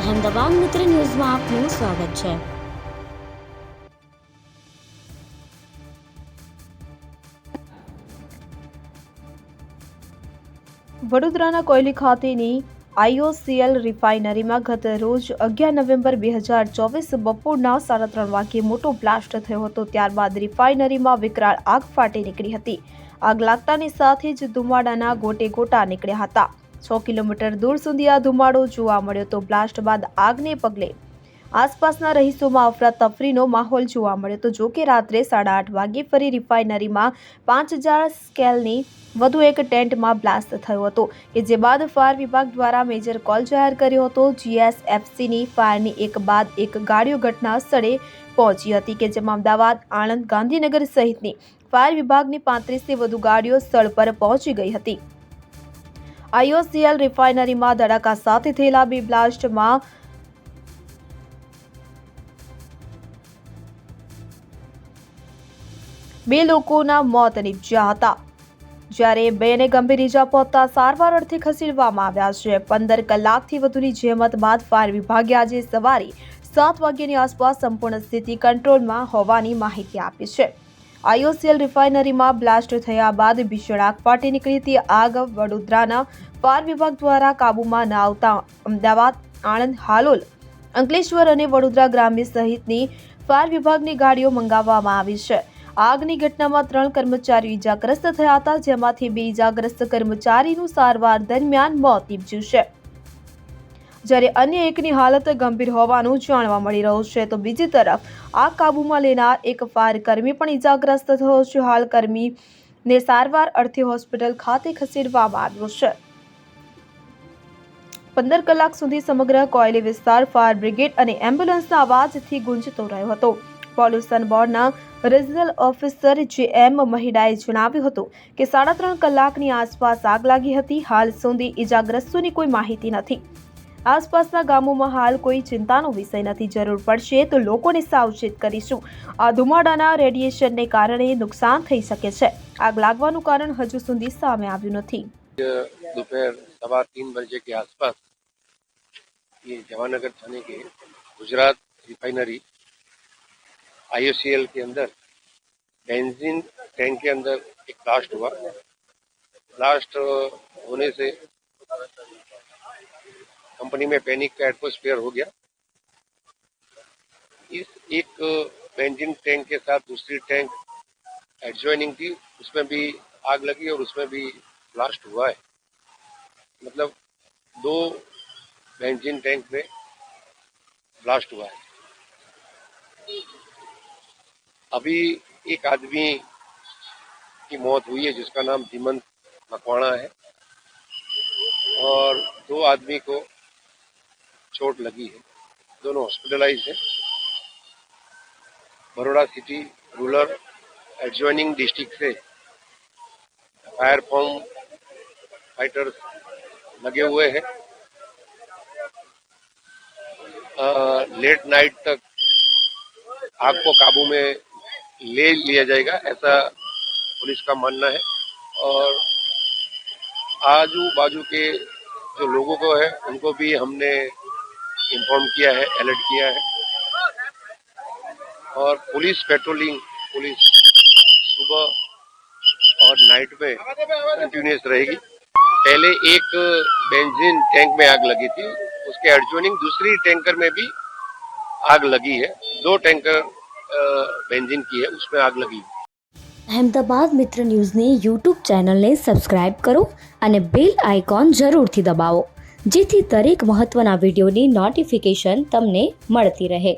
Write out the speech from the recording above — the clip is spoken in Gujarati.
અહેમદાબાદ મિત્ર ન્યૂઝમાં આપનું સ્વાગત છે। વડોદરાના કોયલી ખાતેની IOCL રિફાઇનરીમાં ગત રોજ 11 નવેમ્બર 2024 બપોરના 3:30 વાગ્યે મોટો બ્લાસ્ટ થયો હતો। ત્યારબાદ રિફાઇનરીમાં વિકરાળ આગ ફાટી નીકળી હતી। આગ લાગતાની સાથે જ ધુમાડાના ગોટે ગોટા નીકળ્યા હતા। 6 કિલોમીટર દૂર સુધી આ ધુમાડો જોવા મળ્યો હતો। બ્લાસ્ટ બાદ આગને પગલે આસપાસના રહીશોમાં અફરાતફરીનો માહોલ જોવા મળ્યો હતો। જો કે રાત્રે 8:30 વાગ્યે ફરી રિફાઇનરીમાં 5000 સ્કેલની વધુ એક ટેન્ટમાં બ્લાસ્ટ થયો હતો કે જે બાદ ફાયર વિભાગ દ્વારા મેજર કોલ જાહેર કર્યો હતો। GSFCની ફાયરની એક બાદ એક ગાડીઓ ઘટના સ્થળે પહોંચી હતી કે જેમાં અમદાવાદ, આણંદ, ગાંધીનગર સહિતની ફાયર વિભાગની 35થી વધુ ગાડીઓ સ્થળ પર પહોંચી ગઈ હતી। IOCL રિફાઇનરીમાં ધડાકા સાથે થયેલા બે બ્લાસ્ટમાં બે લોકોના મોત નીપજ્યા હતા, જ્યારે બેને ગંભીર ઇજા પહોંચતા સારવાર અર્થે ખસેડવામાં આવ્યા છે। 15 કલાકથી વધુની જહેમત બાદ ફાયર વિભાગે આજે સવારે 7 વાગ્યાની આસપાસ સંપૂર્ણ સ્થિતિ કંટ્રોલમાં હોવાની માહિતી આપી છે। IOCL રિફાઇનરીમાં બ્લાસ્ટ થયા બાદ ભીષણ આગ ફાટી નીકળી હતી। આગ વડોદરાના ફાયર વિભાગ દ્વારા કાબૂમાં ન આવતા અમદાવાદ, આણંદ, હાલોલ, અંકલેશ્વર અને વડોદરા ગ્રામ્ય સહિતની ફાયર વિભાગની ગાડીઓ મંગાવવામાં આવી છે। આગની ઘટનામાં 3 કર્મચારીઓ ઇજાગ્રસ્ત થયા હતા, જેમાંથી 2 ઇજાગ્રસ્ત કર્મચારીનું સારવાર દરમિયાન મોત નીપજ્યું છે, જ્યારે અન્ય એકની હાલત ગંભીર હોવાનું જાણવા મળી રહ્યું છે। તો બીજી તરફ આગ કાબૂમાં લેનાર એક ફાયર કર્મી પણ ઇજાગ્રસ્ત થયો છે। હાલ કર્મીને સારવાર અર્થે હોસ્પિટલ ખાતે ખસેડવામાં આવ્યો છે। 15 કલાક સુધી સમગ્ર કોયલી વિસ્તાર ફાયર બ્રિગેડ અને એમ્બ્યુલન્સના અવાજથી ગુંજતો રહ્યો હતો। પોલ્યુશન બોર્ડના રિજનલ ઓફિસર JM મહિડાએ જણાવ્યું હતું કે 3.5 કલાકની આસપાસ આગ લાગી હતી। હાલ સુધી ઇજાગ્રસ્તોની કોઈ માહિતી નથી। આસપાસના ગામોમાં હાલ કોઈ ચિંતાનો વિષય નથી। જરૂર પડશે તો લોકોને સાવચેત કરીશું। આ ધુમાડાના રેડિયેશનને કારણે નુકસાન થઈ શકે છે। આગ લાગવાનું કારણ હજુ સુધી સામે આવ્યું નથી। दोपहर 3:15 बजे के आसपास ये जवाहरनगर थाने के गुजरात रिफाइनरी IOCL के अंदर बेंजीन टैंक के अंदर एक ब्लास्ट हुआ। ब्लास्ट होने से कंपनी में पैनिक का एटमॉस्फेयर हो गया। इस एक बेंजीन टैंक के साथ दूसरी टैंक एडजॉइनिंग थी, उसमें भी आग लगी और उसमें भी ब्लास्ट हुआ है। मतलब 2 बेंजीन टैंक में ब्लास्ट हुआ है। अभी एक आदमी की मौत हुई है जिसका नाम धीमंत मकवाणा है और 2 आदमी को चोट लगी है। दोनों हॉस्पिटलाइज है। Baroda city rural adjoining district से फायर फॉर्म फाइटर्स लगे हुए हैं। लेट नाइट तक आग को काबू में ले लिया जाएगा, ऐसा पुलिस का मानना है। और आजू बाजू के जो लोगों को है उनको भी हमने इन्फॉर्म किया है, अलर्ट किया है। और पुलिस पेट्रोलिंग, पुलिस सुबह और नाइट में कंटिन्यूस रहेगी। पहले एक बेंजीन टैंक में आग लगी थी, उसके एडजॉइनिंग दूसरी टैंकर में भी आग लगी है। 2 टैंकर बेंजीन की है, उसमें आग लगी है। અહેમદાબાદ મિત્ર ન્યૂઝની YouTube ચેનલને સબસ્ક્રાઇબ કરો અને બેલ આઇકોન જરૂરથી દબાવો, જેથી દરેક મહત્વના વિડીયોની નોટિફિકેશન તમને મળતી રહે।